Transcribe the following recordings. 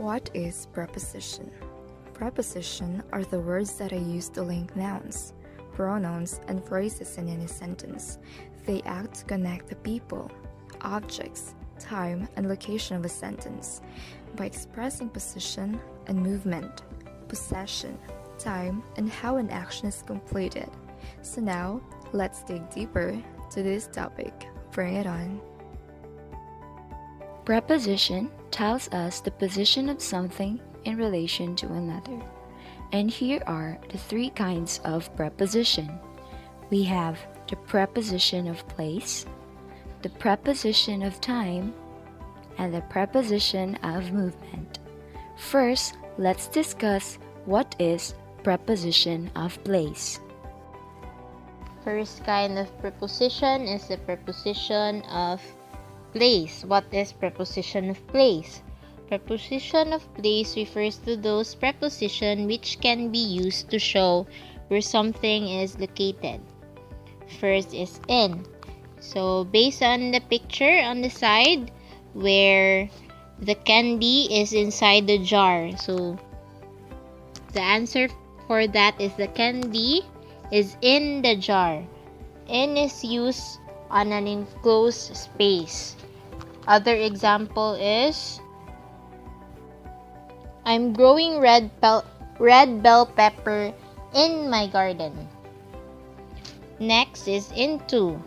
What is preposition? Preposition are the words that are used to link nouns, pronouns, and phrases in any sentence. They act to connect the people, objects, time, and location of a sentence by expressing position and movement, possession, time, and how an action is completed. So now, let's dig deeper to this topic. Bring it on. Preposition tells us the position of something in relation to another. And here are the three kinds of preposition. We have the preposition of place, the preposition of time, and the preposition of movement. First, let's discuss what is preposition of place. First kind of preposition is the preposition of place. What is preposition of place? Preposition of place refers to those prepositions which can be used to show where something is located. First is in. So based on the picture on the side where the candy is inside the jar. So the answer for that is the candy is in the jar. In is used on an enclosed space. Other example is I'm growing red bell pepper in my garden. Next is into.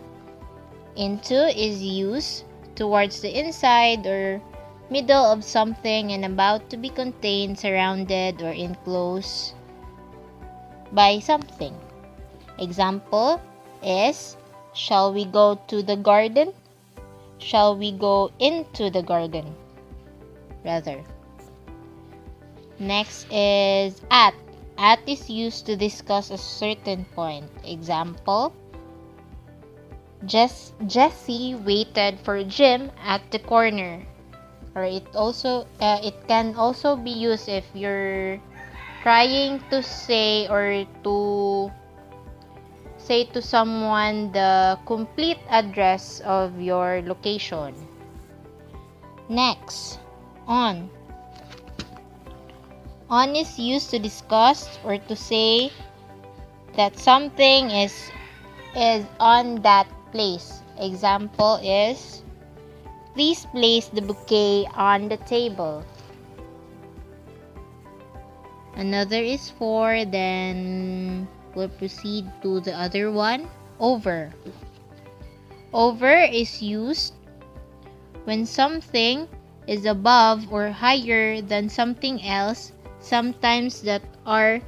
Into is used towards the inside or middle of something and about to be contained, surrounded, or enclosed by something. Example is, shall we go to the garden? Shall we go into the garden? Rather. Next is at. At is used to discuss a certain point. Example, Jessie waited for Jim at the corner. Or it can also be used if you're trying to say or to say to someone the complete address of your location. Next, on. On is used to discuss or to say that something is on that place. Example is, please place the bouquet on the table. Another is for, then we'll proceed to the other one, over. Over is used when something is above or higher than something else, sometimes that are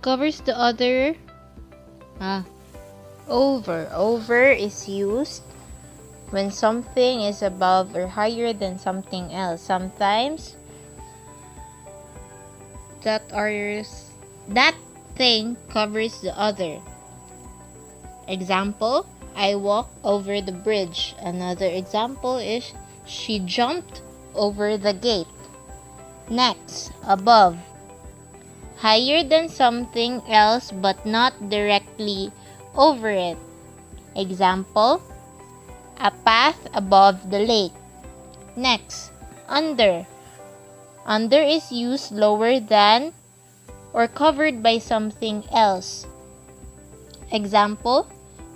covers the other. Over is used when something is above or higher than something else, sometimes that thing covers the other. Example, I walked over the bridge. Another example is, she jumped over the gate. Next, above. Higher than something else but not directly over it. Example, a path above the lake. Next, under. Under is used lower than or covered by something else. Example,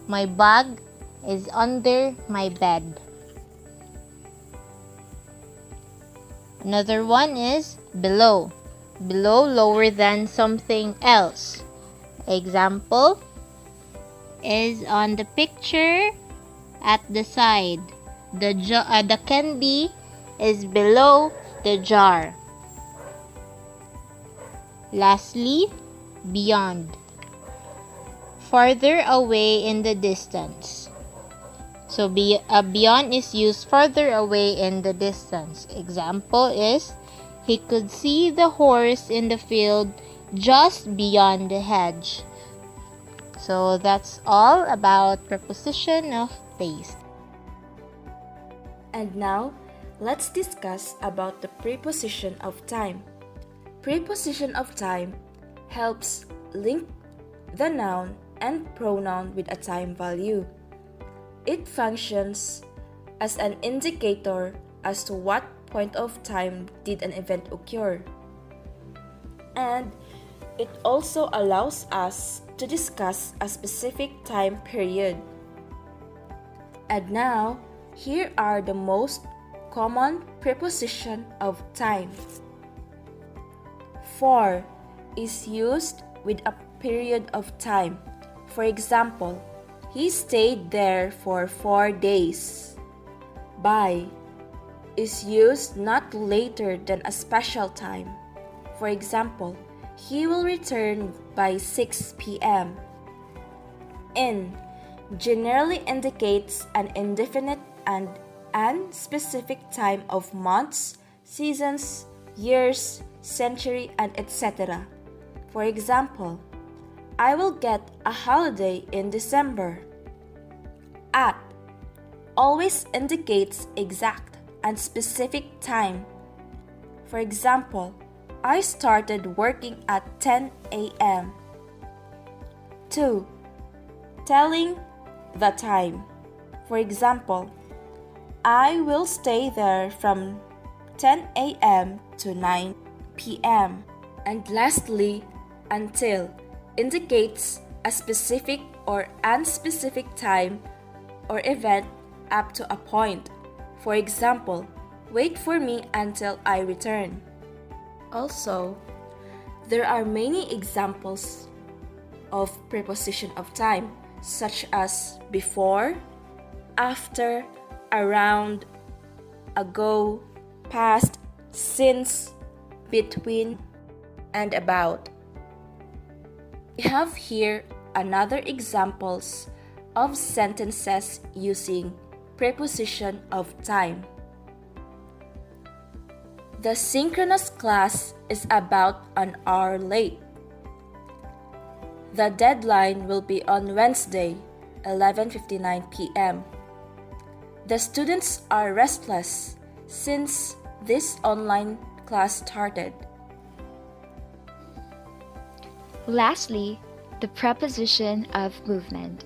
my bag is under my bed. Another one is below. Below, lower than something else. Example is on the picture at the side. The candy is below the jar. Lastly, beyond. Farther away in the distance. So beyond is used farther away in the distance. Example is, he could see the horse in the field just beyond the hedge. So that's all about preposition of place. And now, let's discuss about the preposition of time. Preposition of time helps link the noun and pronoun with a time value. It functions as an indicator as to what point of time did an event occur. And it also allows us to discuss a specific time period. And now, here are the most common preposition of time. For is used with a period of time. For example, he stayed there for 4 days. By is used not later than a special time. For example, he will return by 6 p.m. In generally indicates an indefinite and unspecific time of months, seasons, years, century, and etc. For example, I will get a holiday in December. At always indicates exact and specific time. For example, I started working at 10 a.m. 2. Telling the time. For example, I will stay there from 10 a.m. to 9 p.m. And lastly, until indicates a specific or unspecific time or event up to a point. For example, wait for me until I return. Also, there are many examples of preposition of time, such as before, after, around, ago, past, since, between, and about. We have here another examples of sentences using preposition of time. The synchronous class is about an hour late. The deadline will be on Wednesday, 11:59 p.m. The students are restless since this online class started. Lastly, the preposition of movement.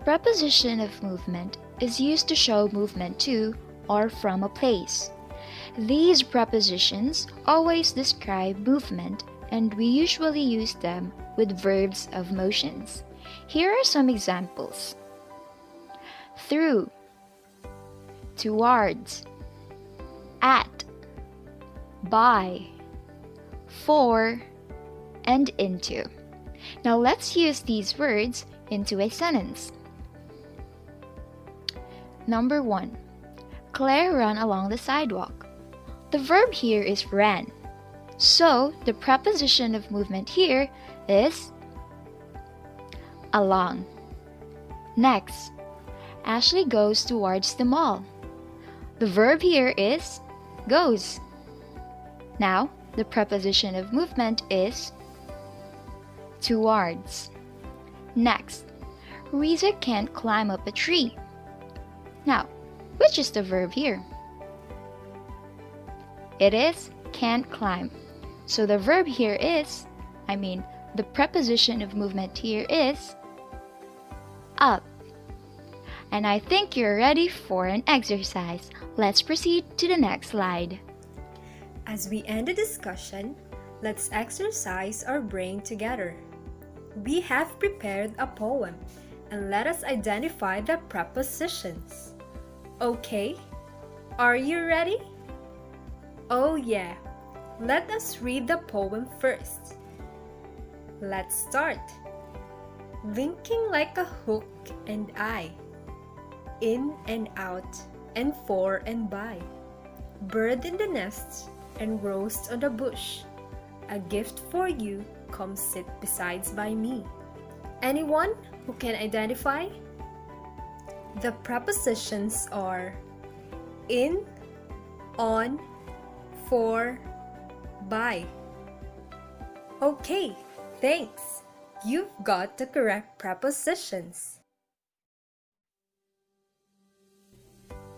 Preposition of movement is used to show movement to or from a place. These prepositions always describe movement, and we usually use them with verbs of motions. Here are some examples. Through, towards, at, by, for, and into. Now let's use these words into a sentence. Number 1. Claire ran along the sidewalk. The verb here is ran. So the preposition of movement here is along. Next, Ashley goes towards the mall. The verb here is goes. Now, the preposition of movement is towards. Next, Risa can't climb up a tree. Now, which is the verb here? It is can't climb. So the verb here is, the preposition of movement here is up. And I think you're ready for an exercise. Let's proceed to the next slide. As we end the discussion, let's exercise our brain together. We have prepared a poem, and let us identify the prepositions. Okay, are you ready? Oh yeah, let us read the poem first. Let's start. Linking like a hook and eye, in and out, and for and by. Bird in the nest and roast on the bush. A gift for you, come sit besides by me. Anyone who can identify? The prepositions are in, on, for, by. Okay, thanks. You've got the correct prepositions.